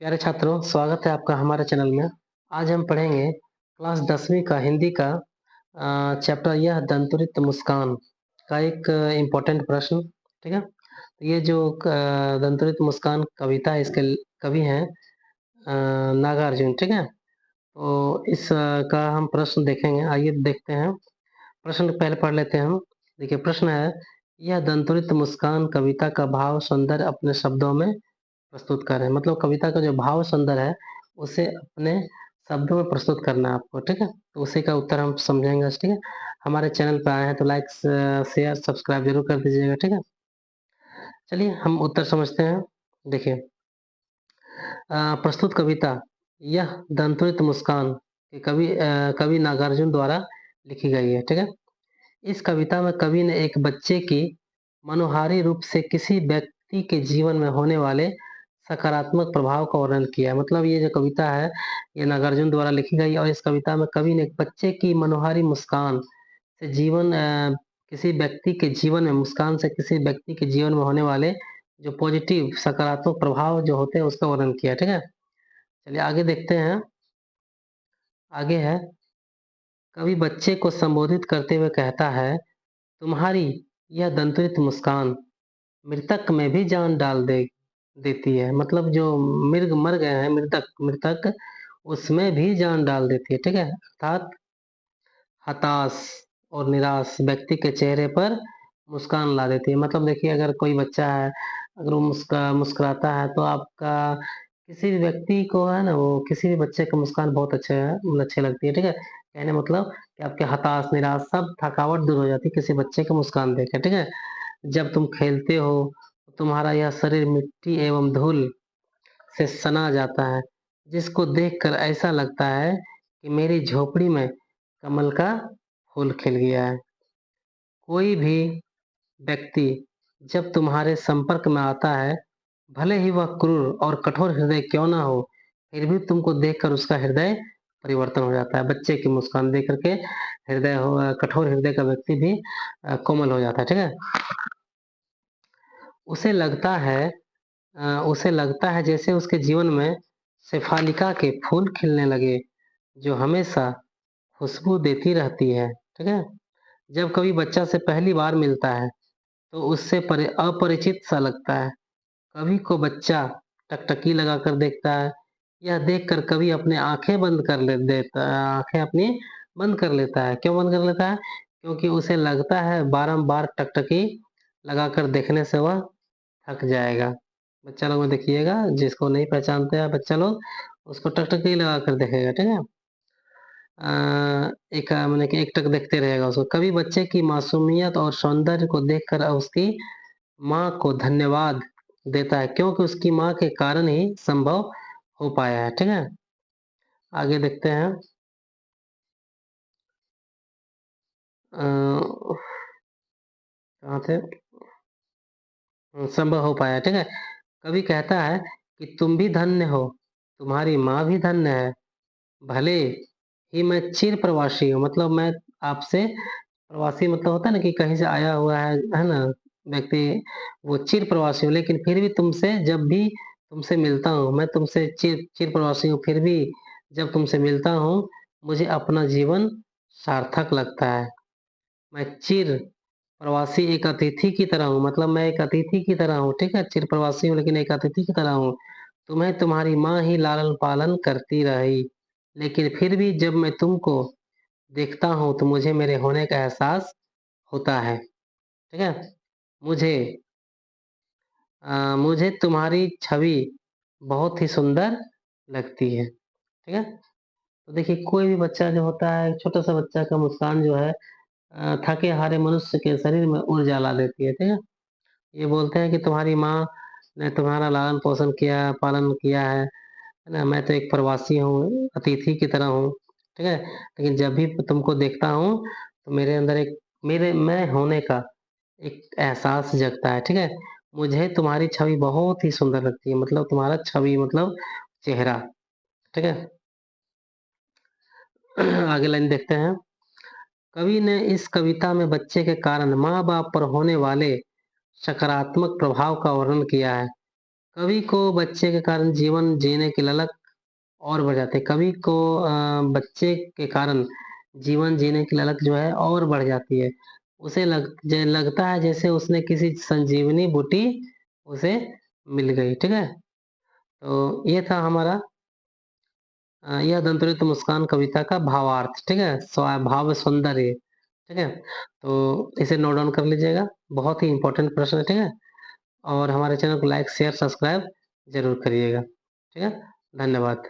प्यारे छात्रों, स्वागत है आपका हमारे चैनल में। आज हम पढ़ेंगे क्लास 10वीं का हिंदी का चैप्टर यह दंतुरित मुस्कान का एक इम्पोर्टेंट प्रश्न। ठीक है, तो ये जो दंतुरित मुस्कान कविता है, इसके कवि हैं नागार्जुन। ठीक है, तो इस का हम प्रश्न देखेंगे। आइए देखते हैं, प्रश्न पहले पढ़ लेते हैं हम। देखिए, प्रश्न है, यह दंतुरित मुस्कान कविता का भाव सौंदर्य अपने शब्दों में प्रस्तुत करें। मतलब कविता का जो भाव सुंदर है उसे अपने शब्दों में प्रस्तुत करना है आपको। ठीक है, तो उसी का उत्तर हम समझेंगे। ठीक है, हमारे चैनल पर आए हैं तो लाइक शेयर सब्सक्राइब जरूर कर दीजिएगा। ठीक है, चलिए हम उत्तर समझते हैं। देखिए, प्रस्तुत कविता यह दंतुरित मुस्कान के कवि नागार्जुन द्वारा लिखी गई है। ठीक है, इस कविता में कवि ने एक बच्चे की मनोहारी रूप से किसी व्यक्ति के जीवन में होने वाले सकारात्मक प्रभाव का वर्णन किया है। मतलब ये जो कविता है ये नागार्जुन द्वारा लिखी गई है और इस कविता में कवि ने एक बच्चे की मनोहारी मुस्कान से किसी व्यक्ति के जीवन में मुस्कान से किसी व्यक्ति के जीवन में होने वाले जो पॉजिटिव सकारात्मक प्रभाव जो होते हैं उसका वर्णन किया। ठीक है, चलिए आगे देखते हैं। आगे है, कवि बच्चे को संबोधित करते हुए कहता है, तुम्हारी यह दंतुरित मुस्कान मृतक में भी जान डाल देती है। मतलब जो मृग मर गए हैं, मृतक मृतक उसमें भी जान डाल देती है। ठीक है, अर्थात हताश और निराश व्यक्ति के चेहरे पर मुस्कान ला देती है। मतलब देखिए, अगर कोई बच्चा है, अगर वो मुस्कुराता है तो आपका किसी भी व्यक्ति को है ना, वो किसी भी बच्चे का मुस्कान बहुत अच्छे लगती है। ठीक है, कहने मतलब कि आपके हताश निराश सब थकावट दूर हो जाती है किसी बच्चे का मुस्कान देख के। ठीक है, जब तुम खेलते हो तो तुम्हारा यह शरीर मिट्टी एवं धूल से सना जाता है, जिसको देखकर ऐसा लगता है कि मेरी झोपड़ी में कमल का फूल खिल गया है। कोई भी व्यक्ति जब तुम्हारे संपर्क में आता है, भले ही वह क्रूर और कठोर हृदय क्यों ना हो, फिर भी तुमको देखकर उसका हृदय परिवर्तन हो जाता है। बच्चे की मुस्कान देख करके कठोर हृदय का व्यक्ति भी कोमल हो जाता है। ठीक है, उसे लगता है उसे लगता है जैसे उसके जीवन में शेफालिका के फूल खिलने लगे, जो हमेशा खुशबू देती रहती है। ठीक है, जब कभी बच्चा से पहली बार मिलता है तो उससे अपरिचित सा लगता है। कभी को बच्चा टकटकी लगाकर देखता है। यह देखकर कभी अपने आंखें अपनी बंद कर लेता है। क्यों बंद कर लेता है? क्योंकि उसे लगता है बारंबार टकटकी लगाकर देखने से वह थक जाएगा। बच्चा लोग में देखिएगा, जिसको नहीं पहचानते हैं बच्चा लोग, उसको टकटकी लगा कर देखेगा। ठीक है, मैंने कि एक टक देखते रहेगा उसको। कभी बच्चे की मासूमियत और सौंदर्य को देखकर उसकी माँ को धन्यवाद देता है, क्योंकि उसकी माँ के कारण ही संभव हो पाया है। ठीक है, आगे देखते हैं। कहाँ थे? संभव हो पाया। ठीक है, कभी कहता है कि तुम भी धन्य हो, तुम्हारी माँ भी धन्य है। भले ही मैं चिर प्रवासी हूँ। मतलब मैं आपसे प्रवासी, मतलब होता है ना कि कहीं से आया हुआ है ना व्यक्ति, वो चिर प्रवासी हूँ, लेकिन फिर भी तुमसे जब भी तुमसे मिलता हूँ, मैं तुमसे चिर चिर प्रवासी हूँ, फिर भी जब तुमसे मिलता हूँ मुझे अपना जीवन सार्थक लगता है। मैं चिर प्रवासी एक अतिथि की तरह हूँ। मतलब मैं एक अतिथि की तरह हूँ। ठीक है, चिर प्रवासी हूँ लेकिन एक अतिथि की तरह हूँ। तुम्हें तुम्हारी माँ ही लालन पालन करती रही, लेकिन फिर भी जब मैं तुमको देखता हूँ तो मुझे मेरे होने का एहसास होता है। ठीक है, मुझे मुझे तुम्हारी छवि बहुत ही सुंदर लगती है। ठीक है, तो देखिए, कोई भी बच्चा जो होता है, छोटा सा बच्चा का मुस्कान जो है थके हारे मनुष्य के शरीर में ऊर्जा ला देती है। ठीक है, ये बोलते हैं कि तुम्हारी माँ ने तुम्हारा लालन पोषण किया, पालन किया है ना। मैं तो एक प्रवासी हूँ, अतिथि की तरह हूँ। ठीक है, लेकिन जब भी तुमको देखता हूँ तो मेरे अंदर एक मेरे मैं होने का एक एहसास जगता है। ठीक है, मुझे तुम्हारी छवि बहुत ही सुंदर लगती है। मतलब तुम्हारा छवि मतलब चेहरा। ठीक है, आगे लाइन देखते हैं। कवि ने इस कविता में बच्चे के कारण माँ बाप पर होने वाले सकारात्मक प्रभाव का वर्णन किया है। कवि को बच्चे के कारण जीवन जीने की ललक और बढ़ जाती है। कवि को बच्चे के कारण जीवन जीने की ललक जो है और बढ़ जाती है। उसे लगता है जैसे उसने किसी संजीवनी बूटी उसे मिल गई, ठीक है? तो ये था हमारा यह दंतुरित मुस्कान कविता का भावार्थ, ठीक है? भाव सौंदर्य, ठीक है? तो इसे नोट डाउन कर लीजिएगा। बहुत ही इम्पोर्टेंट प्रश्न है, ठीक है? और हमारे चैनल को लाइक, शेयर, सब्सक्राइब ज़रूर करिएगा, ठीक है? धन्यवाद।